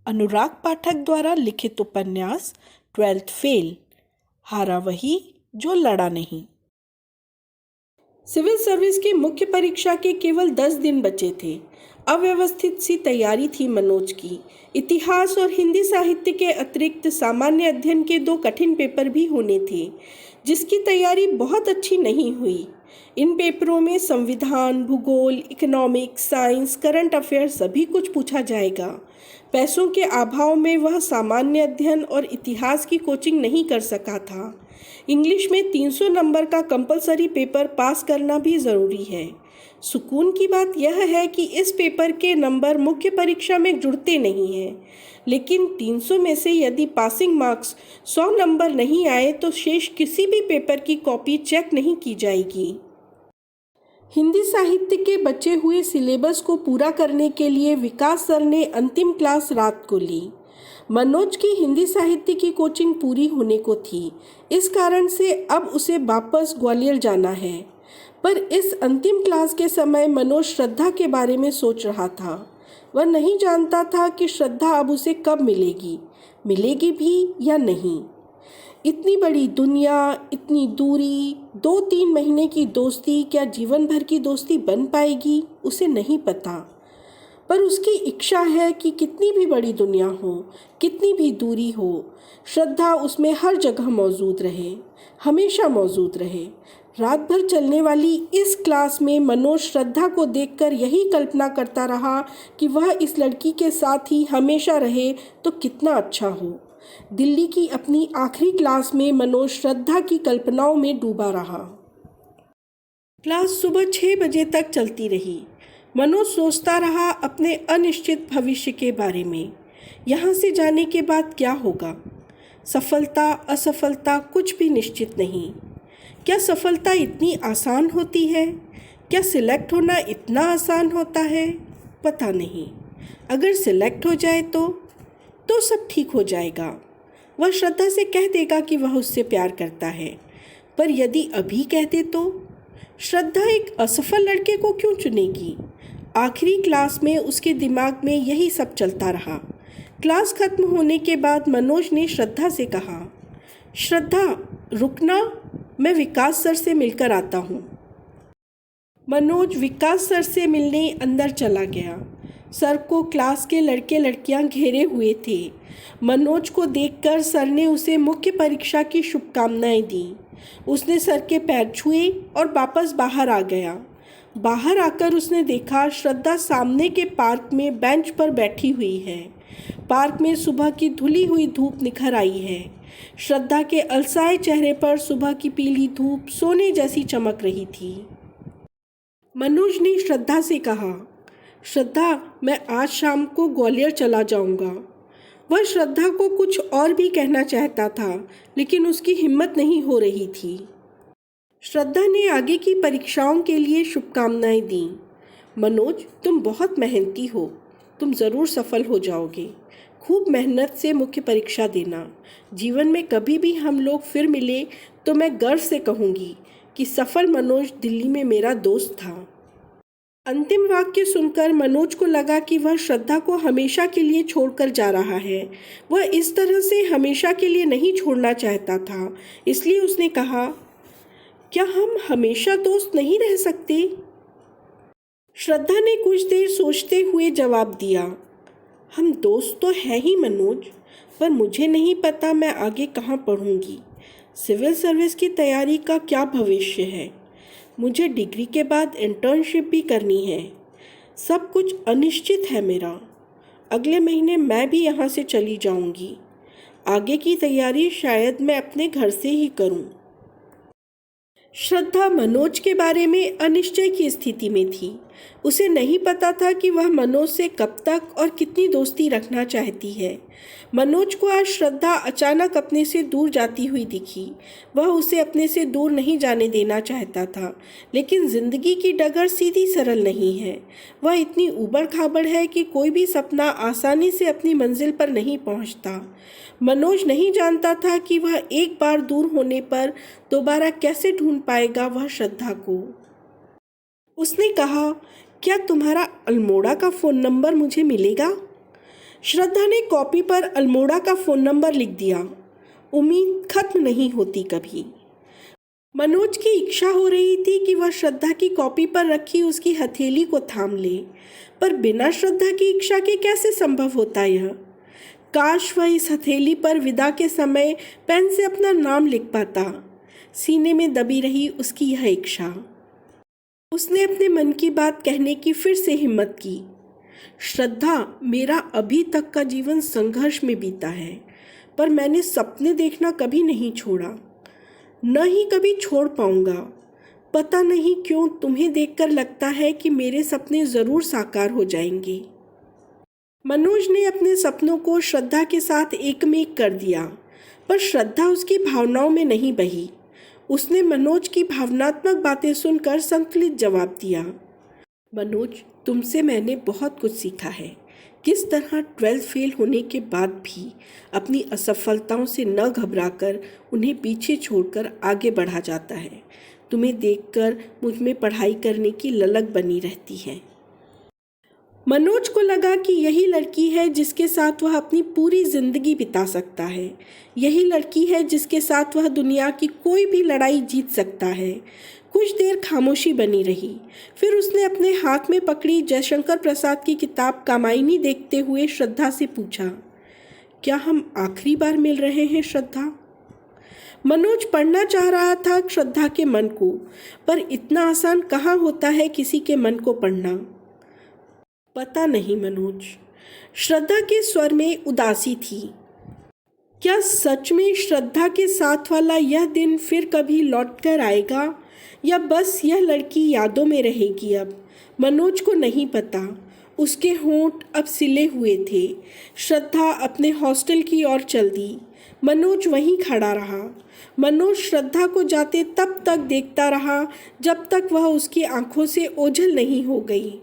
अनुराग पाठक द्वारा लिखित उपन्यास 12th फेल। हारा वही जो लड़ा नहीं। सिविल सर्विस की मुख्य परीक्षा के केवल 10 दिन बचे थे। अव्यवस्थित सी तैयारी थी मनोज की। इतिहास और हिंदी साहित्य के अतिरिक्त सामान्य अध्ययन के 2 कठिन पेपर भी होने थे, जिसकी तैयारी बहुत अच्छी नहीं हुई। इन पेपरों में संविधान, भूगोल, इकोनॉमिक्स, साइंस, करंट अफेयर सभी कुछ पूछा जाएगा। पैसों के अभाव में वह सामान्य अध्ययन और इतिहास की कोचिंग नहीं कर सका था। इंग्लिश में 300 नंबर का कंपलसरी पेपर पास करना भी ज़रूरी है। सुकून की बात यह है कि इस पेपर के नंबर मुख्य परीक्षा में जुड़ते नहीं हैं, लेकिन 300 में से यदि पासिंग मार्क्स 100 नंबर नहीं आए तो शेष किसी भी पेपर की कॉपी चेक नहीं की जाएगी। हिंदी साहित्य के बचे हुए सिलेबस को पूरा करने के लिए विकास सर ने अंतिम क्लास रात को ली। मनोज की हिंदी साहित्य की कोचिंग पूरी होने को थी, इस कारण से अब उसे वापस ग्वालियर जाना है। पर इस अंतिम क्लास के समय मनोज श्रद्धा के बारे में सोच रहा था। वह नहीं जानता था कि श्रद्धा अब उसे कब मिलेगी भी या नहीं। इतनी बड़ी दुनिया, इतनी दूरी, 2-3 महीने की दोस्ती क्या जीवन भर की दोस्ती बन पाएगी, उसे नहीं पता। पर उसकी इच्छा है कि कितनी भी बड़ी दुनिया हो, कितनी भी दूरी हो, श्रद्धा उसमें हर जगह मौजूद रहे, हमेशा मौजूद रहे। रात भर चलने वाली इस क्लास में मनोज श्रद्धा को देखकर यही कल्पना करता रहा कि वह इस लड़की के साथ ही हमेशा रहे तो कितना अच्छा हो। दिल्ली की अपनी आखिरी क्लास में मनोज श्रद्धा की कल्पनाओं में डूबा रहा। क्लास सुबह 6 बजे तक चलती रही। मनोज सोचता रहा अपने अनिश्चित भविष्य के बारे में। यहाँ से जाने के बाद क्या होगा? सफलता, असफलता कुछ भी निश्चित नहीं। क्या सफलता इतनी आसान होती है? क्या सिलेक्ट होना इतना आसान होता है? पता नहीं। अगर सिलेक्ट हो जाए तो सब ठीक हो जाएगा। वह श्रद्धा से कह देगा कि वह उससे प्यार करता है। पर यदि अभी कह दे तो? श्रद्धा एक असफल लड़के को क्यों चुनेगी? आखिरी क्लास में उसके दिमाग में यही सब चलता रहा। क्लास खत्म होने के बाद मनोज ने श्रद्धा से कहा, श्रद्धा रुकना, मैं विकास सर से मिलकर आता हूँ। मनोज विकास सर से मिलने अंदर चला गया। सर को क्लास के लड़के लड़कियां घेरे हुए थे। मनोज को देखकर सर ने उसे मुख्य परीक्षा की शुभकामनाएं दी। उसने सर के पैर छुए और वापस बाहर आ गया। बाहर आकर उसने देखा श्रद्धा सामने के पार्क में बेंच पर बैठी हुई है। पार्क में सुबह की धुली हुई धूप निखर आई है। श्रद्धा के अलसाए चेहरे पर सुबह की पीली धूप सोने जैसी चमक रही थी। मनोज ने श्रद्धा से कहा, श्रद्धा, मैं आज शाम को ग्वालियर चला जाऊंगा। वह श्रद्धा को कुछ और भी कहना चाहता था, लेकिन उसकी हिम्मत नहीं हो रही थी। श्रद्धा ने आगे की परीक्षाओं के लिए शुभकामनाएं दी। मनोज, तुम बहुत मेहनती हो, तुम ज़रूर सफल हो जाओगे। खूब मेहनत से मुख्य परीक्षा देना। जीवन में कभी भी हम लोग फिर मिले तो मैं गर्व से कहूँगी कि सफल मनोज दिल्ली में मेरा दोस्त था। अंतिम वाक्य सुनकर मनोज को लगा कि वह श्रद्धा को हमेशा के लिए छोड़कर जा रहा है। वह इस तरह से हमेशा के लिए नहीं छोड़ना चाहता था, इसलिए उसने कहा, क्या हम हमेशा दोस्त नहीं रह सकते? श्रद्धा ने कुछ देर सोचते हुए जवाब दिया, हम दोस्त तो हैं ही मनोज, पर मुझे नहीं पता मैं आगे कहाँ पढ़ूंगी। सिविल सर्विस की तैयारी का क्या भविष्य है? मुझे डिग्री के बाद इंटर्नशिप भी करनी है। सब कुछ अनिश्चित है मेरा। अगले महीने मैं भी यहाँ से चली जाऊँगी। आगे की तैयारी शायद मैं अपने घर से ही करूँ। श्रद्धा मनोज के बारे में अनिश्चय की स्थिति में थी। उसे नहीं पता था कि वह मनोज से कब तक और कितनी दोस्ती रखना चाहती है। मनोज को आज श्रद्धा अचानक अपने से दूर जाती हुई दिखी। वह उसे अपने से दूर नहीं जाने देना चाहता था, लेकिन जिंदगी की डगर सीधी सरल नहीं है। वह इतनी ऊबड़ खाबड़ है कि कोई भी सपना आसानी से अपनी मंजिल पर नहीं पहुंचता। मनोज नहीं जानता था कि वह एक बार दूर होने पर दोबारा कैसे ढूंढ पाएगा वह श्रद्धा को। उसने कहा, क्या तुम्हारा अल्मोड़ा का फ़ोन नंबर मुझे मिलेगा? श्रद्धा ने कॉपी पर अल्मोड़ा का फ़ोन नंबर लिख दिया। उम्मीद खत्म नहीं होती कभी। मनोज की इच्छा हो रही थी कि वह श्रद्धा की कॉपी पर रखी उसकी हथेली को थाम ले, पर बिना श्रद्धा की इच्छा के कैसे संभव होता यह। काश वह इस हथेली पर विदा के समय पेन से अपना नाम लिख पाता। सीने में दबी रही उसकी यह इच्छा। उसने अपने मन की बात कहने की फिर से हिम्मत की। श्रद्धा, मेरा अभी तक का जीवन संघर्ष में बीता है, पर मैंने सपने देखना कभी नहीं छोड़ा, न ही कभी छोड़ पाऊंगा। पता नहीं क्यों तुम्हें देखकर लगता है कि मेरे सपने ज़रूर साकार हो जाएंगे। मनोज ने अपने सपनों को श्रद्धा के साथ एक में एक कर दिया, पर श्रद्धा उसकी भावनाओं में नहीं बही। उसने मनोज की भावनात्मक बातें सुनकर संतुलित जवाब दिया। मनोज, तुमसे मैंने बहुत कुछ सीखा है। किस तरह 12th फेल होने के बाद भी अपनी असफलताओं से न घबराकर उन्हें पीछे छोड़कर आगे बढ़ा जाता है। तुम्हें देखकर मुझ में पढ़ाई करने की ललक बनी रहती है। मनोज को लगा कि यही लड़की है जिसके साथ वह अपनी पूरी जिंदगी बिता सकता है। यही लड़की है जिसके साथ वह दुनिया की कोई भी लड़ाई जीत सकता है। कुछ देर खामोशी बनी रही। फिर उसने अपने हाथ में पकड़ी जयशंकर प्रसाद की किताब कामायनी देखते हुए श्रद्धा से पूछा, क्या हम आखिरी बार मिल रहे हैं श्रद्धा? मनोज पढ़ना चाह रहा था श्रद्धा के मन को, पर इतना आसान कहाँ होता है किसी के मन को पढ़ना। पता नहीं मनोज। श्रद्धा के स्वर में उदासी थी। क्या सच में श्रद्धा के साथ वाला यह दिन फिर कभी लौट कर आएगा, या बस यह लड़की यादों में रहेगी? अब मनोज को नहीं पता। उसके होंठ अब सिले हुए थे। श्रद्धा अपने हॉस्टल की ओर चल दी। मनोज वहीं खड़ा रहा। मनोज श्रद्धा को जाते तब तक देखता रहा जब तक वह उसकी आंखों से ओझल नहीं हो गई।